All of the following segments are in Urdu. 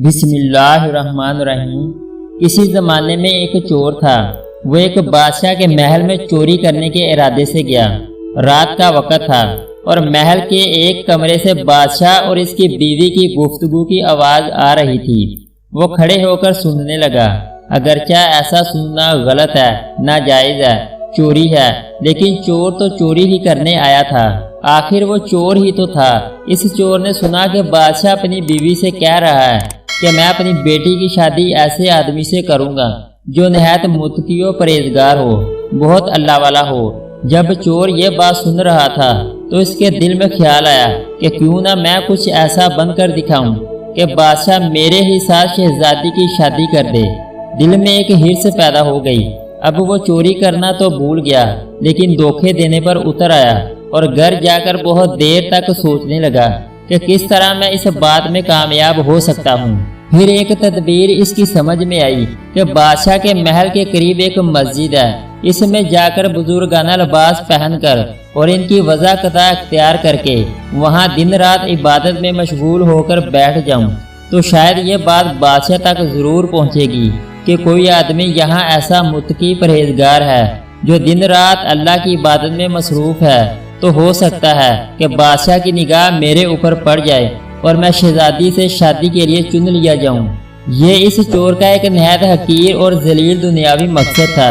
بسم اللہ الرحمن الرحیم۔ کسی زمانے میں ایک چور تھا۔ وہ ایک بادشاہ کے محل میں چوری کرنے کے ارادے سے گیا۔ رات کا وقت تھا اور محل کے ایک کمرے سے بادشاہ اور اس کی بیوی کی گفتگو کی آواز آ رہی تھی۔ وہ کھڑے ہو کر سننے لگا۔ اگرچہ ایسا سننا غلط ہے، ناجائز ہے، چوری ہے، لیکن چور تو چوری ہی کرنے آیا تھا۔ آخر وہ چور ہی تو تھا۔ اس چور نے سنا کہ بادشاہ اپنی بیوی سے کہہ رہا ہے کہ میں اپنی بیٹی کی شادی ایسے آدمی سے کروں گا جو نہایت متقی و پرہیزگار ہو، بہت اللہ والا ہو۔ جب چور یہ بات سن رہا تھا تو اس کے دل میں خیال آیا کہ کیوں نہ میں کچھ ایسا بن کر دکھاؤں کہ بادشاہ میرے ہی ساتھ شہزادی کی شادی کر دے۔ دل میں ایک ہرس پیدا ہو گئی۔ اب وہ چوری کرنا تو بھول گیا، لیکن دھوکے دینے پر اتر آیا اور گھر جا کر بہت دیر تک سوچنے لگا کہ کس طرح میں اس بات میں کامیاب ہو سکتا ہوں۔ پھر ایک تدبیر اس کی سمجھ میں آئی کہ بادشاہ کے محل کے قریب ایک مسجد ہے، اس میں جا کر بزرگانہ لباس پہن کر اور ان کی وضاحت اختیار کر کے وہاں دن رات عبادت میں مشغول ہو کر بیٹھ جاؤں تو شاید یہ بات بادشاہ تک ضرور پہنچے گی کہ کوئی آدمی یہاں ایسا متقی پرہیزگار ہے جو دن رات اللہ کی عبادت میں مصروف ہے، تو ہو سکتا ہے کہ بادشاہ کی نگاہ میرے اوپر پڑ جائے اور میں شہزادی سے شادی کے لیے چن لیا جاؤں۔ یہ اس چور کا ایک نہایت حقیر اور ذلیل دنیاوی مقصد تھا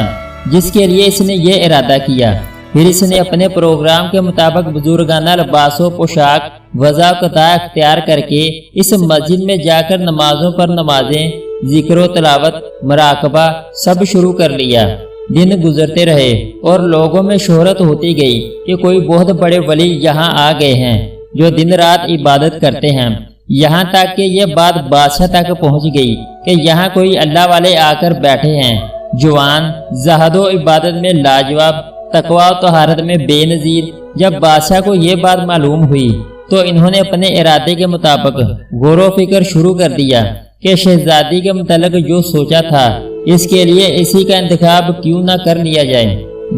جس کے لیے اس نے یہ ارادہ کیا۔ پھر اس نے اپنے پروگرام کے مطابق بزرگانہ لباس و پوشاک وضاحت اختیار کر کے اس مسجد میں جا کر نمازوں پر نمازیں، ذکر و تلاوت، مراقبہ سب شروع کر لیا۔ دن گزرتے رہے اور لوگوں میں شہرت ہوتی گئی کہ کوئی بہت بڑے ولی یہاں آ گئے ہیں جو دن رات عبادت کرتے ہیں۔ یہاں تک کہ یہ بات بادشاہ تک پہنچ گئی کہ یہاں کوئی اللہ والے آ کر بیٹھے ہیں، جوان، زہد و عبادت میں لاجواب، تقوی و طہارت میں بے نظیر۔ جب بادشاہ کو یہ بات معلوم ہوئی تو انہوں نے اپنے ارادے کے مطابق غور و فکر شروع کر دیا کہ شہزادی کے متعلق جو سوچا تھا اس کے لیے اسی کا انتخاب کیوں نہ کر لیا جائے۔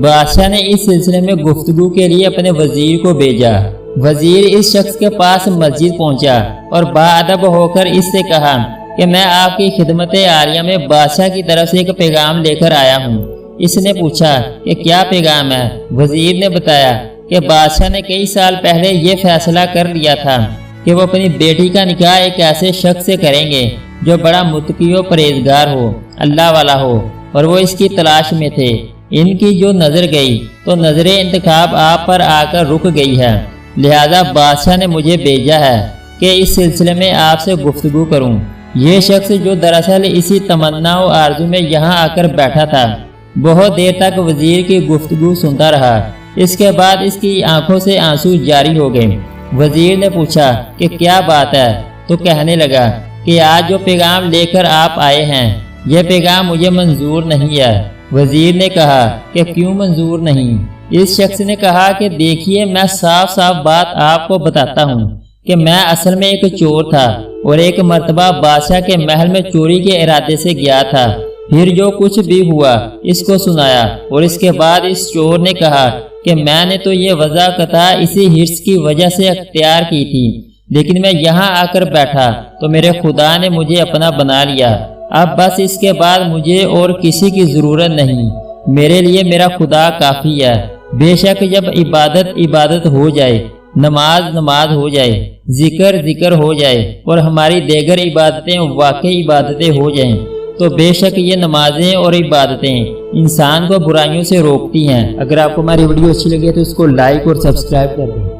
بادشاہ نے اس سلسلے میں گفتگو کے لیے اپنے وزیر کو بھیجا۔ وزیر اس شخص کے پاس مسجد پہنچا اور باادب ہو کر اس سے کہا کہ میں آپ کی خدمت عالیہ میں بادشاہ کی طرف سے ایک پیغام لے کر آیا ہوں۔ اس نے پوچھا کہ کیا پیغام ہے؟ وزیر نے بتایا کہ بادشاہ نے کئی سال پہلے یہ فیصلہ کر لیا تھا کہ وہ اپنی بیٹی کا نکاح ایک ایسے شخص سے کریں گے جو بڑا متقی و پرہیزگار ہو، اللہ والا ہو، اور وہ اس کی تلاش میں تھے۔ ان کی جو نظر گئی تو نظر انتخاب آپ پر آ کر رک گئی ہے، لہذا بادشاہ نے مجھے بھیجا ہے کہ اس سلسلے میں آپ سے گفتگو کروں۔ یہ شخص جو دراصل اسی تمنا و آرزو میں یہاں آ کر بیٹھا تھا، بہت دیر تک وزیر کی گفتگو سنتا رہا۔ اس کے بعد اس کی آنکھوں سے آنسو جاری ہو گئے۔ وزیر نے پوچھا کہ کیا بات ہے؟ تو کہنے لگا کہ آج جو پیغام لے کر آپ آئے ہیں یہ پیغام مجھے منظور نہیں ہے۔ وزیر نے کہا کہ کیوں منظور نہیں؟ اس شخص نے کہا کہ دیکھیے، میں صاف صاف بات آپ کو بتاتا ہوں کہ میں اصل میں ایک چور تھا اور ایک مرتبہ بادشاہ کے محل میں چوری کے ارادے سے گیا تھا۔ پھر جو کچھ بھی ہوا اس کو سنایا اور اس کے بعد اس چور نے کہا کہ میں نے تو یہ وضاحت اسی ہرس کی وجہ سے اختیار کی تھی، لیکن میں یہاں آ کر بیٹھا تو میرے خدا نے مجھے اپنا بنا لیا۔ اب بس اس کے بعد مجھے اور کسی کی ضرورت نہیں، میرے لیے میرا خدا کافی ہے۔ بے شک جب عبادت ہو جائے، نماز ہو جائے، ذکر ہو جائے اور ہماری دیگر عبادتیں واقعی عبادتیں ہو جائیں تو بے شک یہ نمازیں اور عبادتیں انسان کو برائیوں سے روکتی ہیں۔ اگر آپ کو ہماری ویڈیو اچھی لگے تو اس کو لائک اور سبسکرائب کر دیں۔